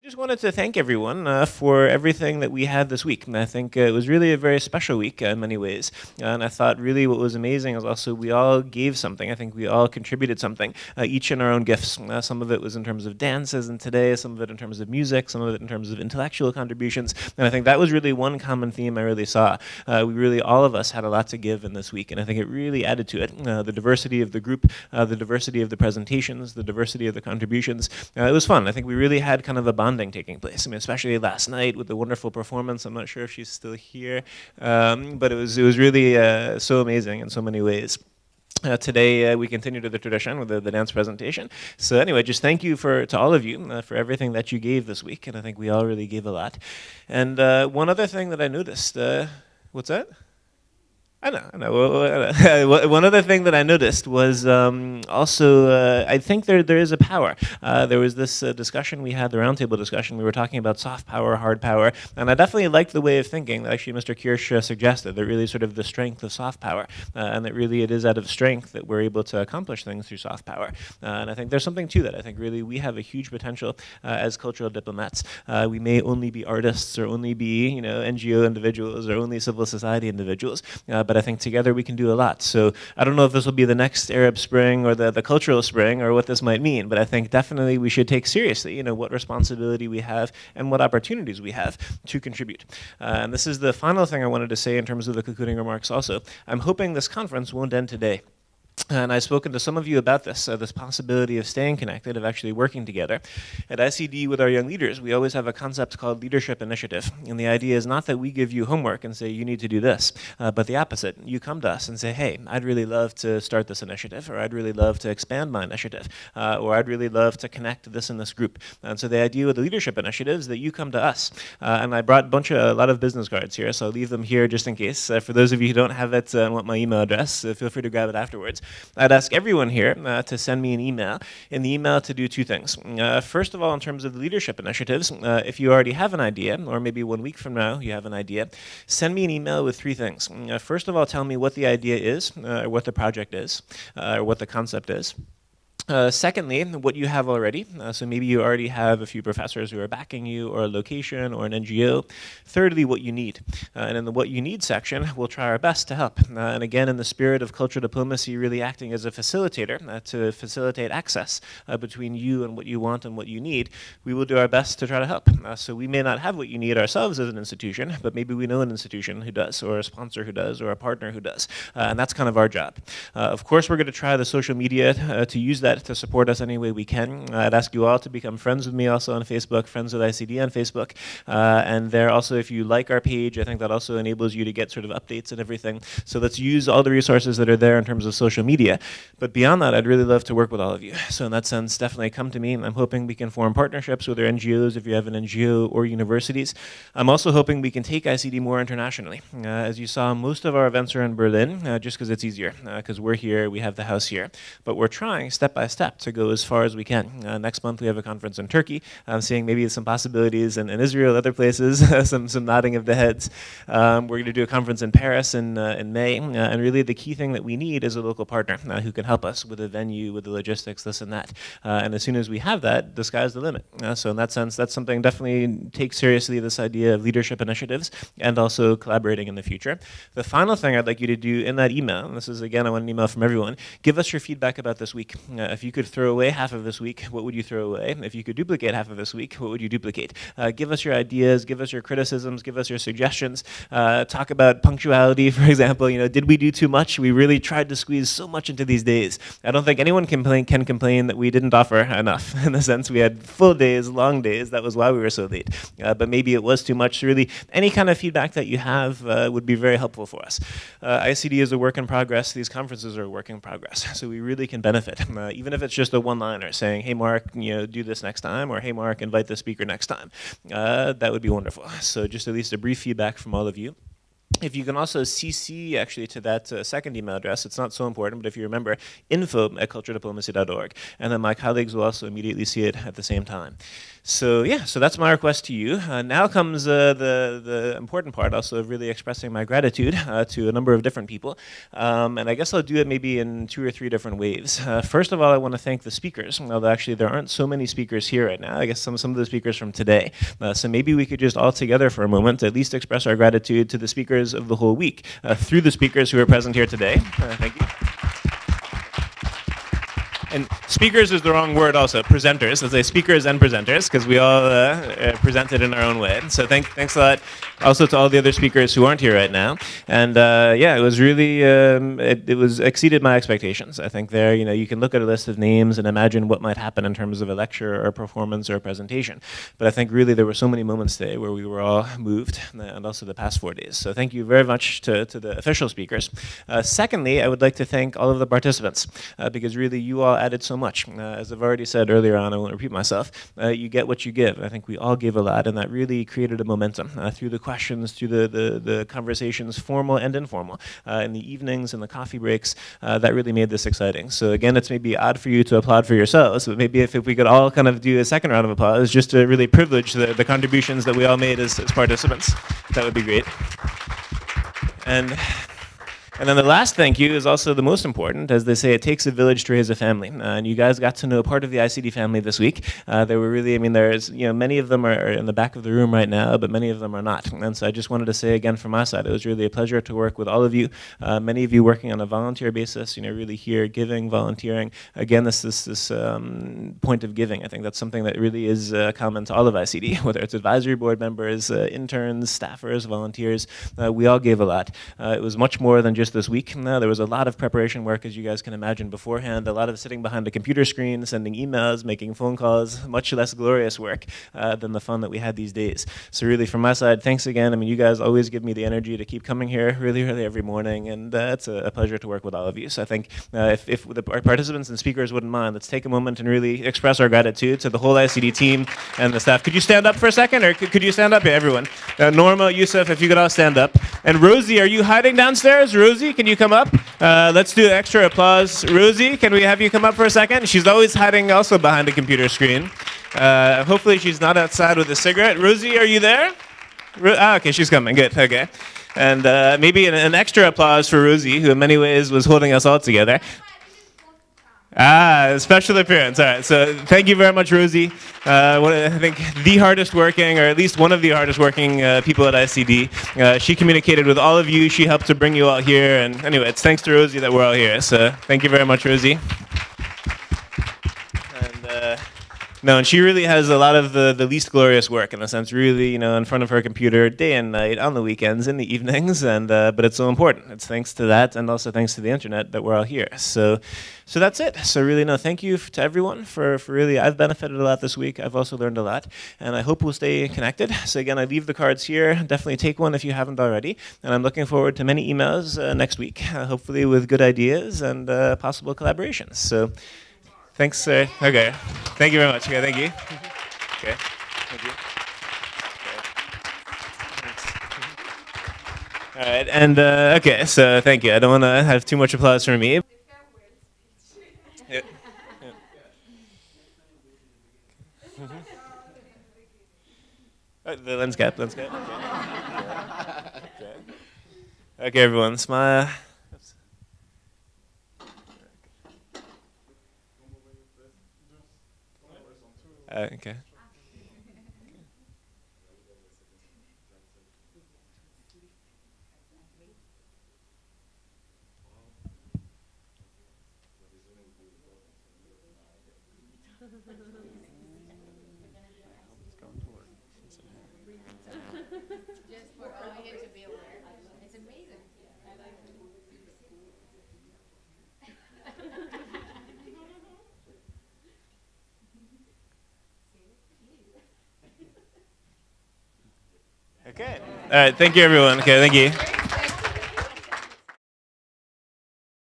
Just wanted to thank everyone for everything that we had this week. And I think it was really a very special week in many ways. And I thought really what was amazing is also we all gave something. I think we all contributed something, each in our own gifts. Some of it was in terms of dances and today, some of it in terms of music, some of it in terms of intellectual contributions. And I think that was really one common theme I really saw. All of us had a lot to give in this week. And I think it really added to it. The diversity of the group, the diversity of the presentations, the diversity of the contributions. It was fun. I think we really had kind of a bonding taking place. I mean, especially last night with the wonderful performance. I'm not sure if she's still here, but it was really so amazing in so many ways. Today we continue to the tradition with the dance presentation. So anyway, just thank you to all of you for everything that you gave this week, and I think we all really gave a lot. And one other thing that I noticed, what's that? I know. One other thing that I noticed was also, I think there is a power. There was this discussion we had, the roundtable discussion. We were talking about soft power, hard power, and I definitely liked the way of thinking that actually Mr. Kirsch suggested, that really sort of the strength of soft power, and that really it is out of strength that we're able to accomplish things through soft power. And I think there's something to that. I think really we have a huge potential as cultural diplomats. We may only be artists or only be NGO individuals or only civil society individuals, but I think together we can do a lot. So I don't know if this will be the next Arab Spring or the cultural spring or what this might mean, but I think definitely we should take seriously, what responsibility we have and what opportunities we have to contribute. And this is the final thing I wanted to say in terms of the concluding remarks also. I'm hoping this conference won't end today. And I've spoken to some of you about this possibility of staying connected, of actually working together. At ICD with our young leaders, we always have a concept called leadership initiative. And the idea is not that we give you homework and say, you need to do this, but the opposite. You come to us and say, hey, I'd really love to start this initiative, or I'd really love to expand my initiative, or I'd really love to connect this in this group. And so the idea with the leadership initiative is that you come to us. And I brought a lot of business cards here, so I'll leave them here just in case. For those of you who don't have it and want my email address, feel free to grab it afterwards. I'd ask everyone here to send me an email. In the email to do two things. First of all, in terms of the leadership initiatives, if you already have an idea, or maybe 1 week from now you have an idea, send me an email with three things. First of all, tell me what the idea is, or what the project is, or what the concept is. Secondly, what you have already. So maybe you already have a few professors who are backing you, or a location, or an NGO. Thirdly, what you need. And in the what you need section, we'll try our best to help. And again, in the spirit of cultural diplomacy, really acting as a facilitator to facilitate access between you and what you want and what you need, we will do our best to try to help. So we may not have what you need ourselves as an institution, but maybe we know an institution who does, or a sponsor who does, or a partner who does. And that's kind of our job. Of course, we're going to try the social media to use that to support us any way we can. I'd ask you all to become friends with me also on Facebook, Friends with ICD on Facebook. And there also, if you like our page, I think that also enables you to get sort of updates and everything. So let's use all the resources that are there in terms of social media. But beyond that, I'd really love to work with all of you. So in that sense, definitely come to me. And I'm hoping we can form partnerships with our NGOs if you have an NGO or universities. I'm also hoping we can take ICD more internationally. As you saw, most of our events are in Berlin, just because it's easier, because we're here, we have the house here. But we're trying step by step to go as far as we can. Next month we have a conference in Turkey. I'm seeing maybe some possibilities in Israel, other places, some nodding of the heads. We're going to do a conference in Paris in May, and really the key thing that we need is a local partner who can help us with the venue, with the logistics, this and that. And as soon as we have that, the sky's the limit. So in that sense, that's something definitely take seriously, this idea of leadership initiatives and also collaborating in the future. The final thing I'd like you to do in that email, and this is again, I want an email from everyone, give us your feedback about this week. If you could throw away half of this week, what would you throw away? If you could duplicate half of this week, what would you duplicate? Give us your ideas, give us your criticisms, give us your suggestions. Talk about punctuality, for example. Did we do too much? We really tried to squeeze so much into these days. I don't think anyone can complain that we didn't offer enough. In the sense, we had full days, long days. That was why we were so late. But maybe it was too much. Really, any kind of feedback that you have would be very helpful for us. ICD is a work in progress. These conferences are a work in progress. So we really can benefit, even if it's just a one-liner saying, hey, Mark, do this next time, or hey, Mark, invite the speaker next time. That would be wonderful. So just at least a brief feedback from all of you. If you can also CC actually to that second email address, it's not so important, but if you remember, info@culturediplomacy.org, and then my colleagues will also immediately see it at the same time. So yeah, so that's my request to you. Now comes the important part, also of really expressing my gratitude to a number of different people, and I guess I'll do it maybe in 2 or 3 different waves. First of all, I want to thank the speakers. Although actually there aren't so many speakers here right now. I guess some of the speakers from today. So maybe we could just all together for a moment at least express our gratitude to the speakers of the whole week through the speakers who are present here today. Thank you. And speakers is the wrong word also, presenters. Let's say speakers and presenters, because we all presented in our own way. So thanks a lot also to all the other speakers who aren't here right now. And yeah, it was really, it was exceeded my expectations. I think there, you can look at a list of names and imagine what might happen in terms of a lecture or a performance or a presentation. But I think really there were so many moments today where we were all moved, and also the past 4 days. So thank you very much to the official speakers. Secondly, I would like to thank all of the participants, because really you all added so much. As I've already said earlier on, I won't repeat myself, you get what you give. I think we all gave a lot, and that really created a momentum through the questions, through the conversations, formal and informal, in the evenings and the coffee breaks. That really made this exciting. So again, it's maybe odd for you to applaud for yourselves, but maybe if we could all kind of do a second round of applause just to really privilege the contributions that we all made as participants, that would be great. And then the last thank you is also the most important. As they say, it takes a village to raise a family. And you guys got to know part of the ICD family this week. They were really, there's, many of them are in the back of the room right now, but many of them are not. And so I just wanted to say again from my side, it was really a pleasure to work with all of you. Many of you working on a volunteer basis, really here, giving, volunteering. Again, this point of giving. I think that's something that really is common to all of ICD, whether it's advisory board members, interns, staffers, volunteers. We all gave a lot. It was much more than just this week. There was a lot of preparation work, as you guys can imagine, beforehand, a lot of sitting behind a computer screen, sending emails, making phone calls, much less glorious work than the fun that we had these days. So really, from my side, thanks again. You guys always give me the energy to keep coming here really early every morning, and it's a pleasure to work with all of you. So I think if our participants and speakers wouldn't mind, let's take a moment and really express our gratitude to the whole ICD team and the staff. Could you stand up for a second, or could you stand up? Yeah, everyone. Norma, Yusuf, if you could all stand up. And Rosie, are you hiding downstairs? Rosie, can you come up? Let's do extra applause. Rosie, can we have you come up for a second? She's always hiding also behind a computer screen. Hopefully she's not outside with a cigarette. Rosie, are you there? Okay, she's coming. Good. Okay. And maybe an extra applause for Rosie, who in many ways was holding us all together. Special appearance. All right. So thank you very much, Rosie. I think the hardest working, or at least one of the hardest working people at ICD. She communicated with all of you. She helped to bring you all here. And anyway, it's thanks to Rosie that we're all here. So thank you very much, Rosie. And she really has a lot of the least glorious work, in a sense, really, in front of her computer day and night, on the weekends, in the evenings, and but it's so important. It's thanks to that, and also thanks to the internet, that we're all here. So that's it. So really, thank you to everyone for really, I've benefited a lot this week. I've also learned a lot, and I hope we'll stay connected. So again, I leave the cards here. Definitely take one if you haven't already, and I'm looking forward to many emails next week, hopefully with good ideas and possible collaborations. So. Thanks, okay. Thank you very much. Okay, thank you. Okay, thank you. Okay. All right, and okay, so thank you. I don't want to have too much applause for me. Yeah. The lens cap. Okay. Okay, everyone, smile. Okay. Just for all you to be aware. It's amazing. I like it. Okay. All right. Thank you, everyone. Okay. Thank you.